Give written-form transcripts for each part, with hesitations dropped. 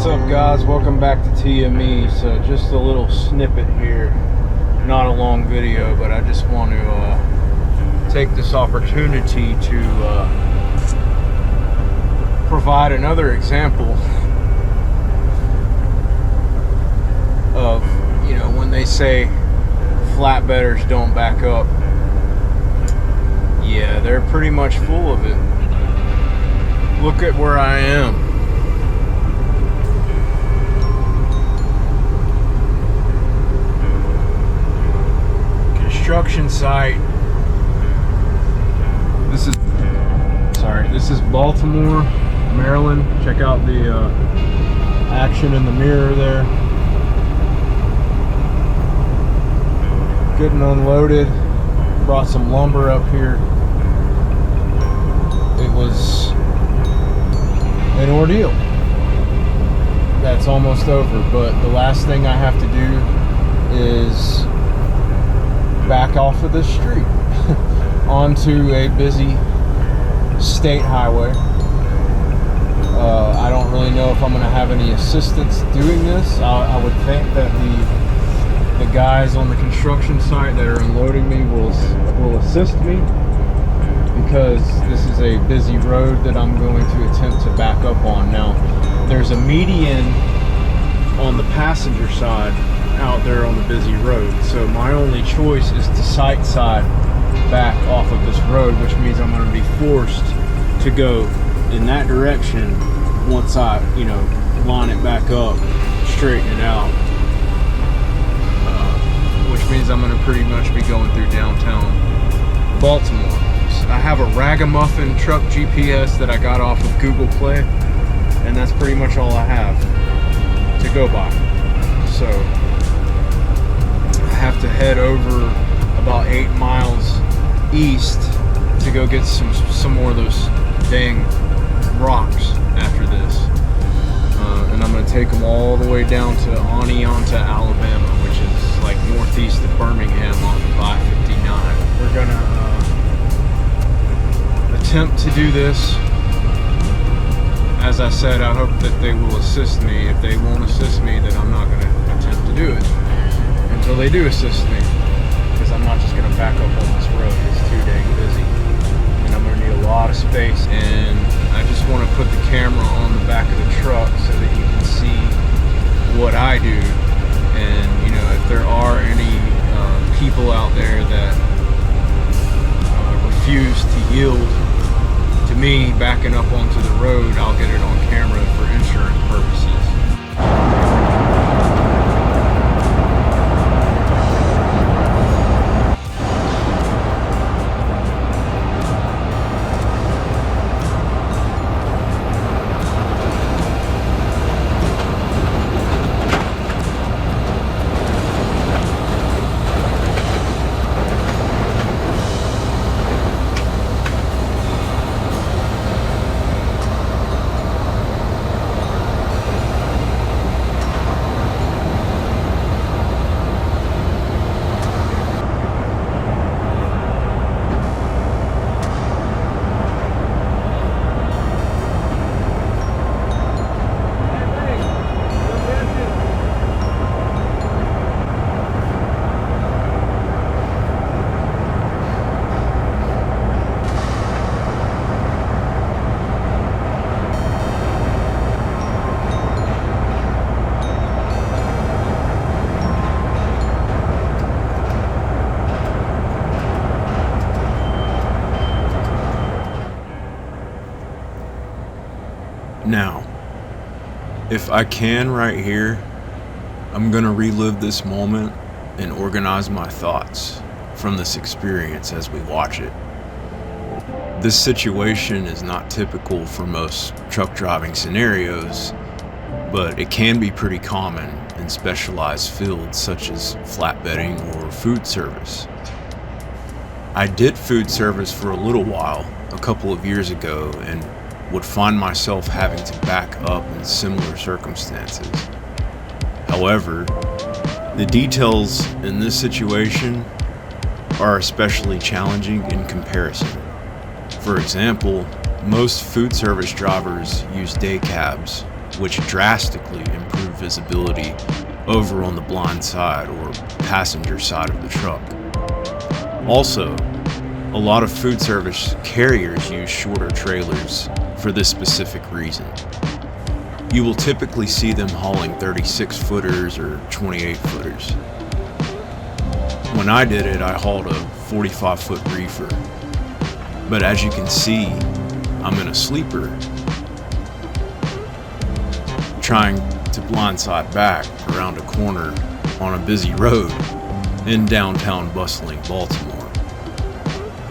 What's up, guys? Welcome back to TME. So just a little snippet here, not a long video, but I just want to take this opportunity to provide another example of, you know, when they say flatbedders don't back up. Yeah, they're pretty much full of it. Look at where I am. Construction site. This is Baltimore, Maryland. Check out the action in the mirror there. Getting unloaded. Brought some lumber up here. It was an ordeal. That's almost over, but the last thing I have to do is back off of this street onto a busy state highway. I don't really know if I'm going to have any assistance doing this. I would think that the guys on the construction site that are unloading me will assist me, because this is a busy road that I'm going to attempt to back up on. Now, there's a median on the passenger side out there on the busy road, so my only choice is to side back off of this road, which means I'm going to be forced to go in that direction once I, you know, line it back up, straighten it out, which means I'm going to pretty much be going through downtown Baltimore. I have a ragamuffin truck GPS that I got off of Google Play, and that's pretty much all I have to go by. So I have to head over about 8 miles east to go get some more of those dang rocks after this, and I'm going to take them all the way down to Oneonta, Alabama, which is like northeast of Birmingham off of I-59. We're going to attempt to do this. As I said, I hope that they will assist me. If they won't assist me, then I'm not going to attempt to do it until they do assist me, because I'm not just going to back up on this road. It's too dang busy, and I'm going to need a lot of space. And I just want to put the camera on the back of the truck so that you can see what I do. And, you know, if there are any people out there that refuse to yield to me backing up onto the road, I'll get it on camera for insurance purposes. Now, if I can right here, I'm gonna relive this moment and organize my thoughts from this experience as we watch it. This situation is not typical for most truck driving scenarios, but it can be pretty common in specialized fields such as flatbedding or food service. I did food service for a little while, a couple of years ago, and would find myself having to back up in similar circumstances. However, the details in this situation are especially challenging in comparison. For example, most food service drivers use day cabs, which drastically improve visibility over on the blind side or passenger side of the truck. Also, a lot of food service carriers use shorter trailers for this specific reason. You will typically see them hauling 36 footers or 28 footers. When I did it, I hauled a 45-foot reefer. But as you can see, I'm in a sleeper, trying to blindside back around a corner on a busy road in downtown bustling Baltimore.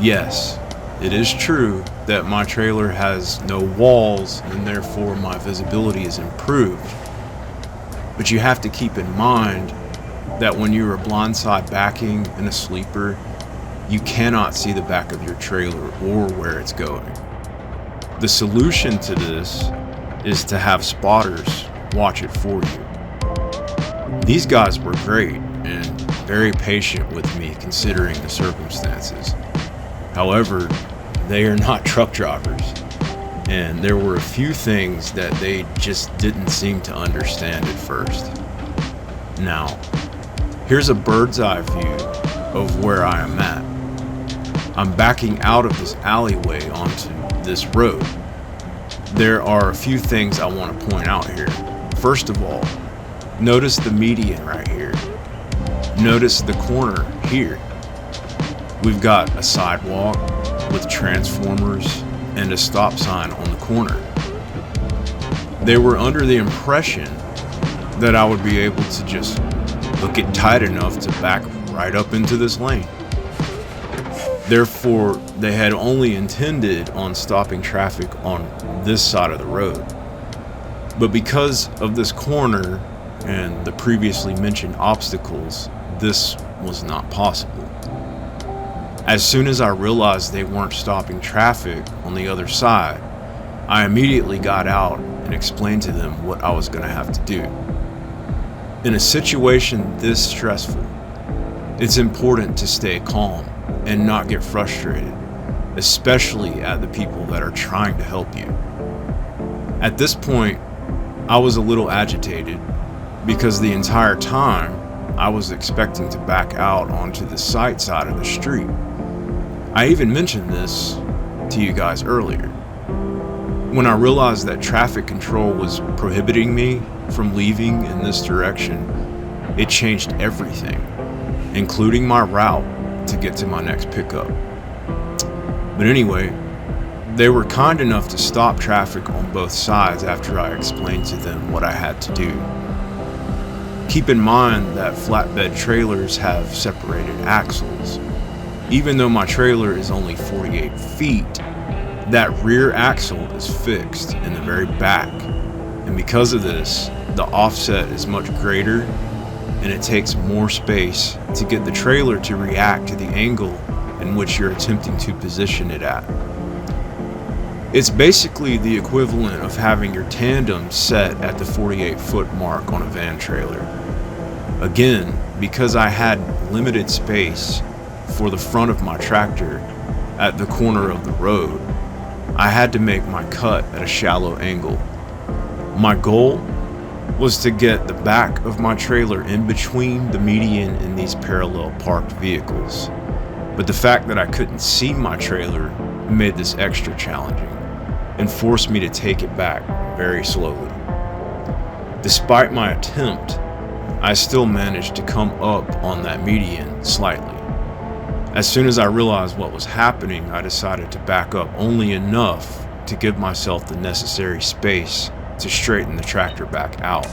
Yes, it is true that my trailer has no walls and therefore my visibility is improved. But you have to keep in mind that when you are blindside backing in a sleeper, you cannot see the back of your trailer or where it's going. The solution to this is to have spotters watch it for you. These guys were great and very patient with me considering the circumstances. However, they are not truck drivers, and there were a few things that they just didn't seem to understand at first. Now, here's a bird's eye view of where I am at. I'm backing out of this alleyway onto this road. There are a few things I want to point out here. First of all, notice the median right here. Notice the corner here. We've got a sidewalk with transformers and a stop sign on the corner. They were under the impression that I would be able to just hook it tight enough to back right up into this lane. Therefore, they had only intended on stopping traffic on this side of the road. But because of this corner and the previously mentioned obstacles, this was not possible. As soon as I realized they weren't stopping traffic on the other side, I immediately got out and explained to them what I was going to have to do. In a situation this stressful, it's important to stay calm and not get frustrated, especially at the people that are trying to help you. At this point, I was a little agitated because the entire time I was expecting to back out onto the site side of the street. I even mentioned this to you guys earlier. When I realized that traffic control was prohibiting me from leaving in this direction, it changed everything, including my route to get to my next pickup. But anyway, they were kind enough to stop traffic on both sides after I explained to them what I had to do. Keep in mind that flatbed trailers have separated axles. Even though my trailer is only 48 feet, that rear axle is fixed in the very back. And because of this, the offset is much greater and it takes more space to get the trailer to react to the angle in which you're attempting to position it at. It's basically the equivalent of having your tandem set at the 48-foot mark on a van trailer. Again, because I had limited space for the front of my tractor at the corner of the road, I had to make my cut at a shallow angle. My goal was to get the back of my trailer in between the median and these parallel parked vehicles. But the fact that I couldn't see my trailer made this extra challenging and forced me to take it back very slowly. Despite my attempt, I still managed to come up on that median slightly. As soon as I realized what was happening, I decided to back up only enough to give myself the necessary space to straighten the tractor back out.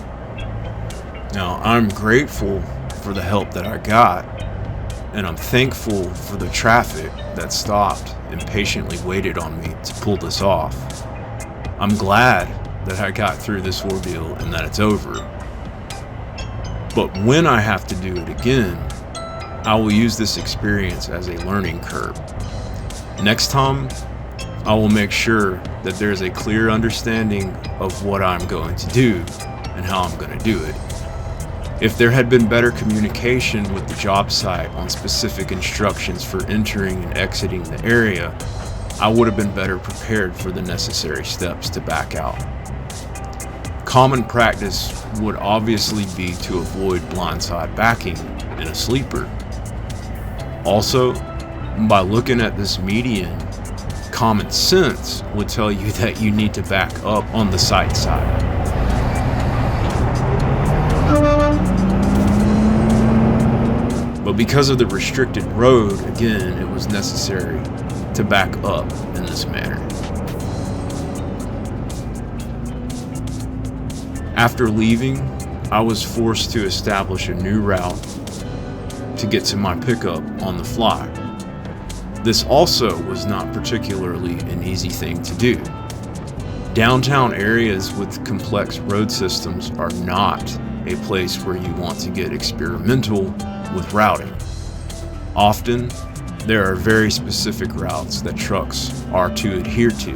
Now, I'm grateful for the help that I got, and I'm thankful for the traffic that stopped and patiently waited on me to pull this off. I'm glad that I got through this ordeal and that it's over. But when I have to do it again, I will use this experience as a learning curve. Next time, I will make sure that there's a clear understanding of what I'm going to do and how I'm going to do it. If there had been better communication with the job site on specific instructions for entering and exiting the area, I would have been better prepared for the necessary steps to back out. Common practice would obviously be to avoid blindside backing in a sleeper. Also, by looking at this median, common sense would tell you that you need to back up on the site side. But because of the restricted road, again, it was necessary to back up in this manner. After leaving, I was forced to establish a new route to get to my pickup on the fly. This also was not particularly an easy thing to do. Downtown areas with complex road systems are not a place where you want to get experimental with routing. Often, there are very specific routes that trucks are to adhere to.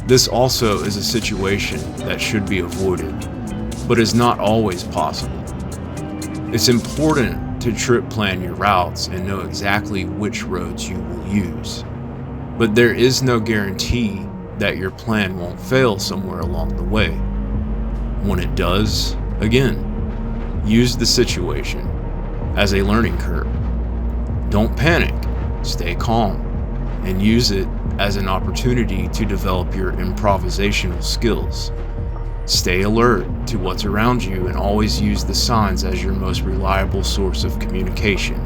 This also is a situation that should be avoided, but is not always possible. It's important to trip plan your routes and know exactly which roads you will use. But there is no guarantee that your plan won't fail somewhere along the way. When it does, again, use the situation as a learning curve. Don't panic, stay calm, and use it as an opportunity to develop your improvisational skills. Stay alert to what's around you and always use the signs as your most reliable source of communication.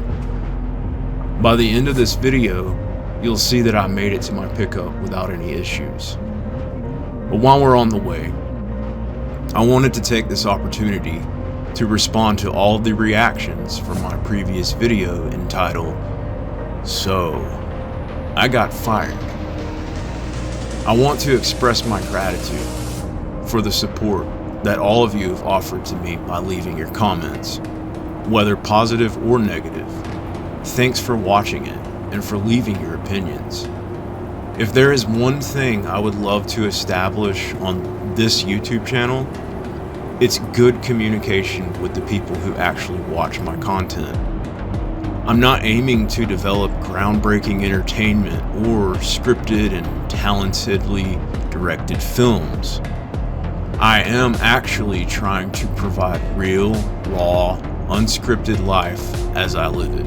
By the end of this video, you'll see that I made it to my pickup without any issues. But while we're on the way, I wanted to take this opportunity to respond to all of the reactions from my previous video entitled, "So, I Got Fired." I want to express my gratitude for the support that all of you have offered to me by leaving your comments, whether positive or negative. Thanks for watching it and for leaving your opinions. If there is one thing I would love to establish on this YouTube channel, it's good communication with the people who actually watch my content. I'm not aiming to develop groundbreaking entertainment or scripted and talentedly directed films. I am actually trying to provide real, raw, unscripted life as I live it.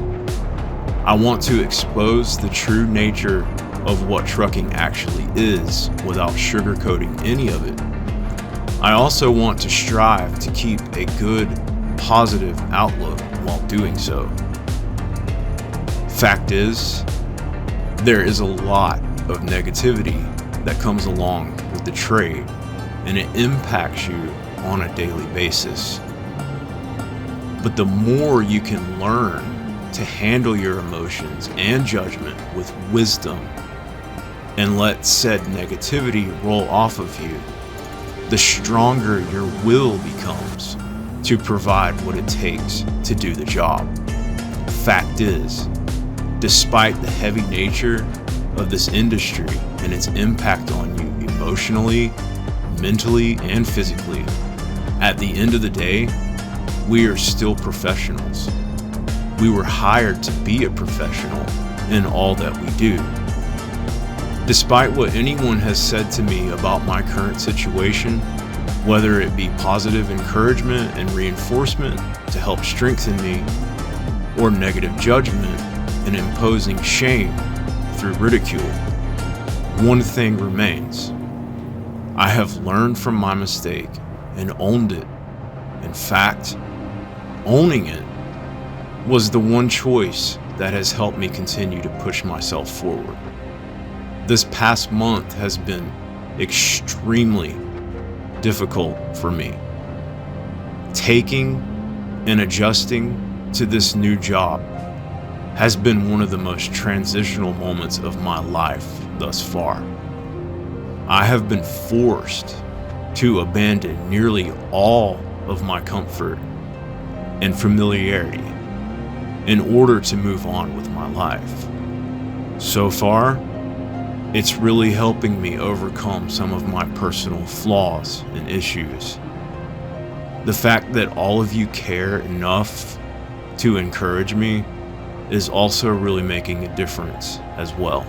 I want to expose the true nature of what trucking actually is without sugarcoating any of it. I also want to strive to keep a good, positive outlook while doing so. Fact is, there is a lot of negativity that comes along with the trade, and it impacts you on a daily basis. But the more you can learn to handle your emotions and judgment with wisdom and let said negativity roll off of you, the stronger your will becomes to provide what it takes to do the job. Fact is, despite the heavy nature of this industry and its impact on you emotionally, mentally, and physically, at the end of the day, we are still professionals. We were hired to be a professional in all that we do. Despite what anyone has said to me about my current situation, whether it be positive encouragement and reinforcement to help strengthen me, or negative judgment and imposing shame through ridicule, one thing remains. I have learned from my mistake and owned it. In fact, owning it was the one choice that has helped me continue to push myself forward. This past month has been extremely difficult for me. Taking and adjusting to this new job has been one of the most transitional moments of my life thus far. I have been forced to abandon nearly all of my comfort and familiarity in order to move on with my life. So far, it's really helping me overcome some of my personal flaws and issues. The fact that all of you care enough to encourage me is also really making a difference as well.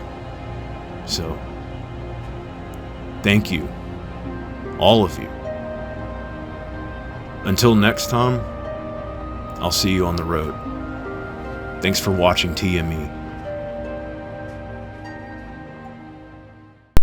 So, thank you, all of you. Until next time, I'll see you on the road. Thanks for watching TME.